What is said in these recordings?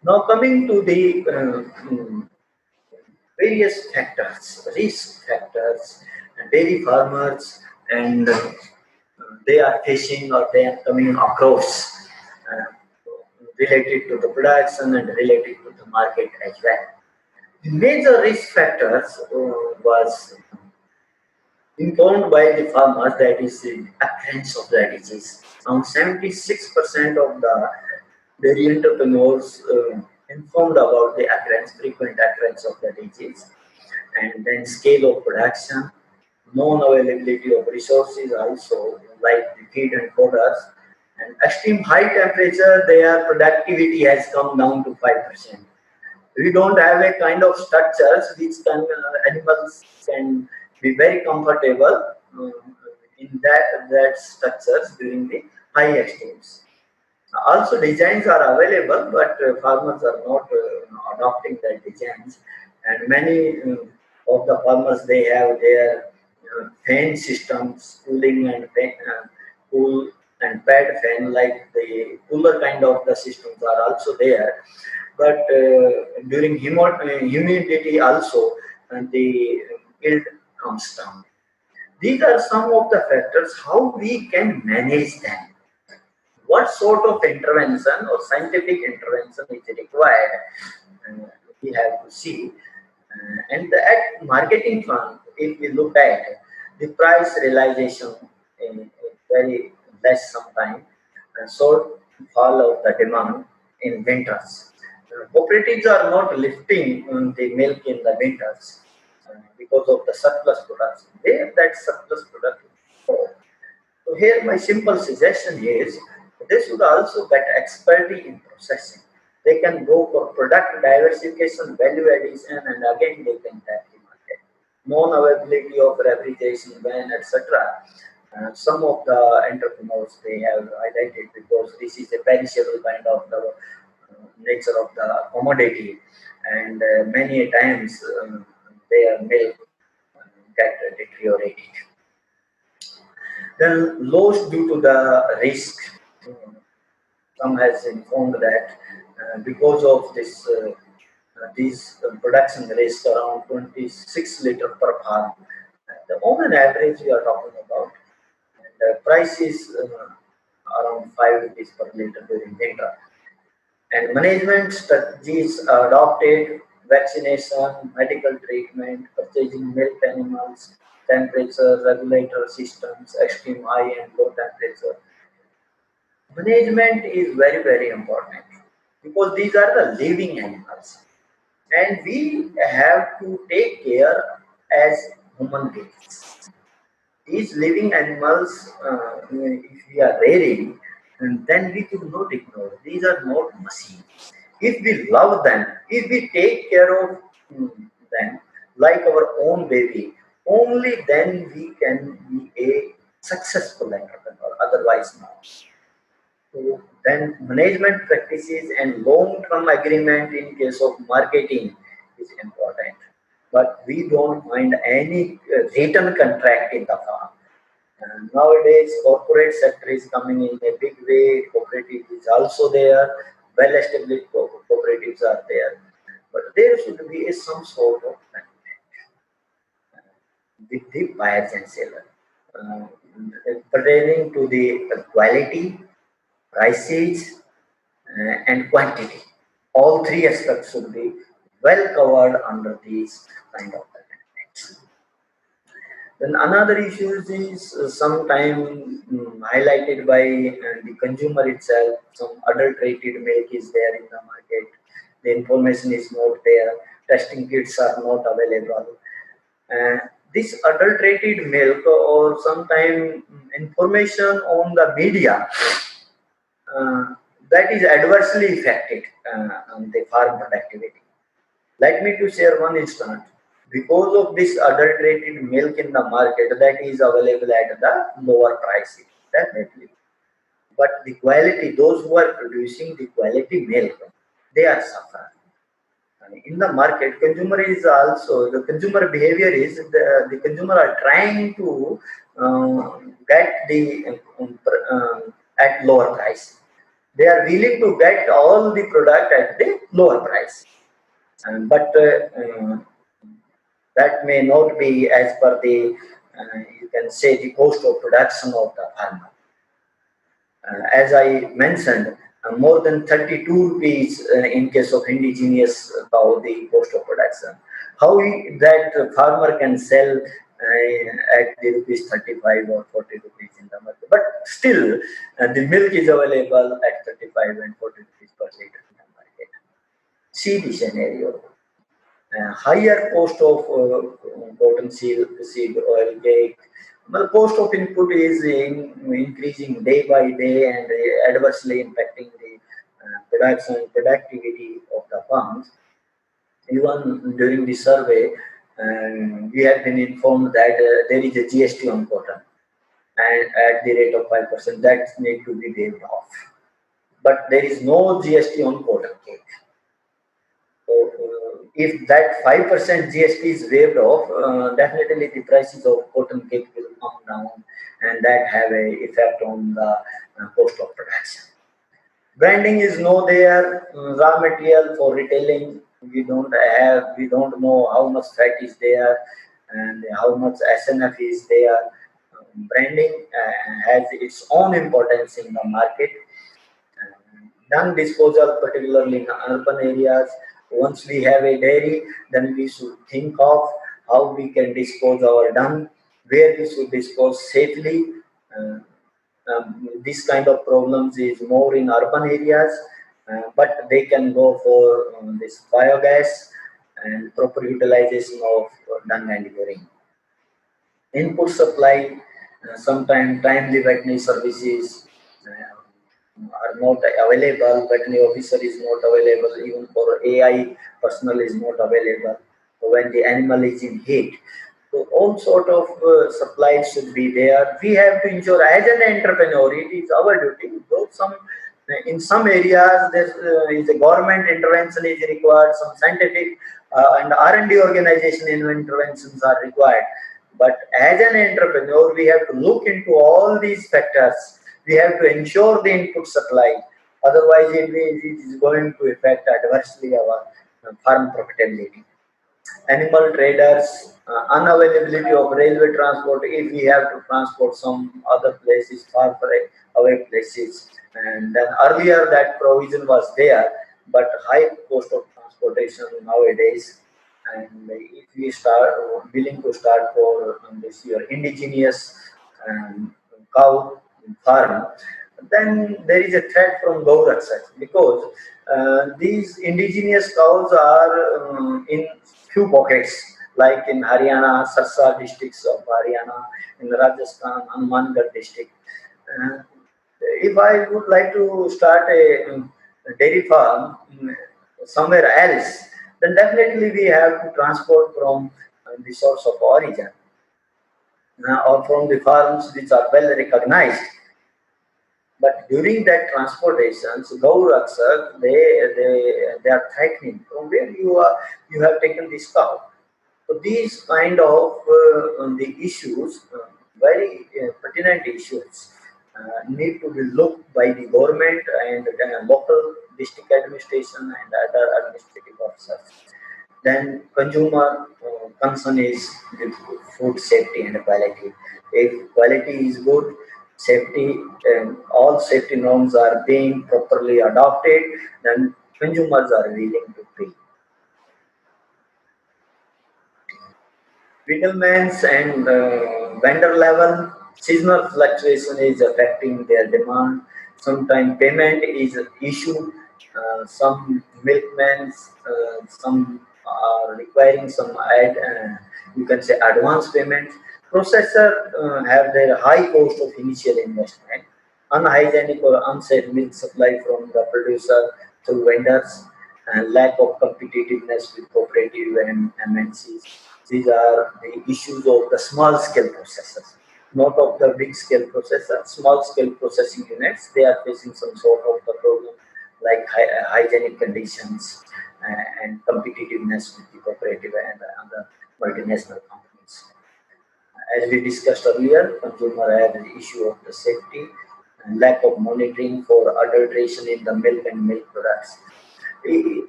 Now coming to the various factors, risk factors, dairy farmers, and they are facing or they are coming across uh, related to the production and related to the market as well. The major risk factors was informed by the farmers, that is the occurrence of the disease. Around 76% of the dairy entrepreneurs informed about the occurrence, frequent occurrence of the disease, and then scale of production, non-availability of resources also, like the feed and fodder, and extreme high temperature, their productivity has come down to 5%. We don't have a kind of structures which can animals can be very comfortable in that structures during the high extremes. Also, designs are available, but farmers are not adopting that designs. And many of the farmers, they have their fan systems, cooling and cool and pad fan, like the cooler kind of the systems are also there. But during humidity also, the yield comes down. These are some of the factors how we can manage them. What sort of intervention or scientific intervention is required, uh, we have to see. And at marketing front, if we look at the price realization is very less sometimes, so fall of the demand in winters. Cooperatives are not lifting the milk in the winters because of the surplus production. Where that surplus production? So here my simple suggestion is they should also get expertise in processing. They can go for product diversification, value addition, and again they can tap the market. Non-availability of refrigeration ban, etc. Some of the entrepreneurs they have highlighted because this is a perishable kind of the nature of the commodity, and many times their milk get deteriorated. Then loss due to the risk. Some has informed that because of this these production risk around 26 liter per farm. The on an average we are talking about, and the price is around 5 rupees per liter during winter. And management strategies are adopted: vaccination, medical treatment, purchasing milk animals, temperature regulator systems, extreme high and low temperature. Management is very, very important because these are the living animals, and we have to take care as human beings. These living animals, if we are rearing, and then we could not ignore. These are not machines. If we love them, if we take care of them like our own baby, only then we can be a successful entrepreneur. Otherwise, not. So then management practices and long-term agreement in case of marketing is important. But we don't find any written contract in the farm. And nowadays, corporate sector is coming in a big way. Cooperative is also there. Well-established cooperatives are there. But there should be some sort of with the buyers and seller uh, pertaining to the quality, prices, and quantity. All three aspects should be well covered under these kind of agreements. Then another issue is sometime highlighted by the consumer itself. Some adulterated milk is there in the market. The information is not there. Testing kits are not available. Uh, this adulterated milk or sometime information on the media uh, that is adversely affected on the farm productivity. Let me to share one instance. Because of this adulterated milk in the market that is available at the lower prices, definitely. But the quality, those who are producing the quality milk, they are suffering. And in the market, consumer is also the consumer behavior is the consumer are trying to get the at lower price. they are willing to get all the product at the lower price. But that may not be as per the, you can say, the cost of production of the farmer. As I mentioned, more than 32 rupees in case of indigenous cow, the cost of production. How that farmer can sell at the rupees 35 or 40 rupees in the market, but still the milk is available at 35 and 40 rupees per liter in the market. See the scenario. Higher cost of cotton seed oil cake. The cost of input is increasing day by day and adversely impacting the production productivity of the farms. Even during the survey, we have been informed that there is a GST on cotton and at the rate of 5% that need to be waived off. But there is no GST on cotton cake. So, if that 5% GST is waived off, definitely the prices of cotton cake will come down, and that have a effect on the cost of production. Branding is no there, raw material for retailing. We don't know how much fat is there and how much SNF is there. Branding has its own importance in the market. Dung disposal, particularly in urban areas. Once we have a dairy, then we should think of how we can dispose our dung, where we should dispose safely. Uh, this kind of problems is more in urban areas, but they can go for this biogas and proper utilization of dung and urine. Input supply, sometimes timely veterinary services are not available, veterinary officer is not available, even for AI personnel is not available when the animal is in heat. So all sort of supplies should be there. We have to ensure as an entrepreneur, it is our duty. Though in some areas there is a government intervention is required, some scientific and R&D organization interventions are required. But as an entrepreneur, we have to look into all these factors. We have to ensure the input supply. Otherwise, it is going to affect adversely our farm profitability. Animal traders, unavailability of railway transport if we have to transport some other places, far away places. And then earlier that provision was there, but high cost of transportation nowadays. And if we start willing to start for this year indigenous cow farm, then there is a threat from Gaurakshak because these indigenous cows are in few pockets, like in Haryana, Sarsa districts of Haryana, in Rajasthan, Hanumangarh district. Uh, if I would like to start a dairy farm somewhere else, then definitely we have to transport from the source of origin or from the farms which are well recognized. But during that transportation, so Gaurakshak, they are threatening from where you have taken this cow. So these kind of the issues, very pertinent issues, need to be looked by the government and local district administration and other administrative officers. Then consumer concern is the food safety and quality. If quality is good, safety and all safety norms are being properly adopted, then consumers are willing to pay. Middlemen and vendor level, seasonal fluctuation is affecting their demand. Sometimes payment is an issue. Some milkmen, some are requiring some you can say advance payment. Processor have their high cost of initial investment. Unhygienic or unsafe milk supply from the producer through vendors and lack of competitiveness with cooperative and MNCs. These are the issues of the small scale processors, not of the big scale processors. Small scale processing units, they are facing some sort of the problem like hygienic conditions and competitiveness with the cooperative and other multinational companies. As we discussed earlier, consumer have the issue of the safety. and lack of monitoring for adulteration in the milk and milk products. E-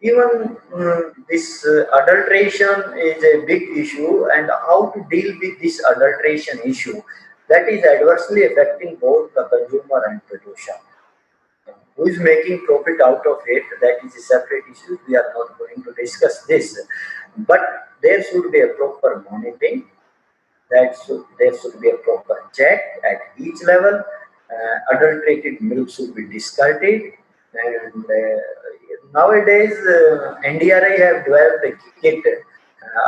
Even this adulteration is a big issue, and how to deal with this adulteration issue that is adversely affecting both the consumer and producer. Who is making profit out of it, that is a separate issue. We are not going to discuss this. But there should be a proper monitoring, there should be a proper check at each level. Adulterated milk should be discarded. And nowadays, NDRI have developed a kit,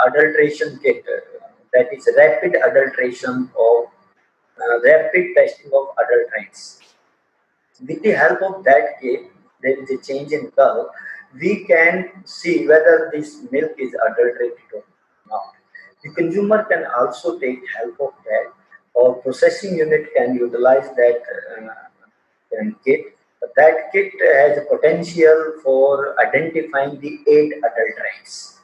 adulteration kit, that is rapid adulteration of rapid testing of adulterants. With the help of that kit, there is a change in curve. We can see whether this milk is adulterated or not. The consumer can also take help of that, or processing unit can utilize that kit. That kit has a potential for identifying the 8 adulterants.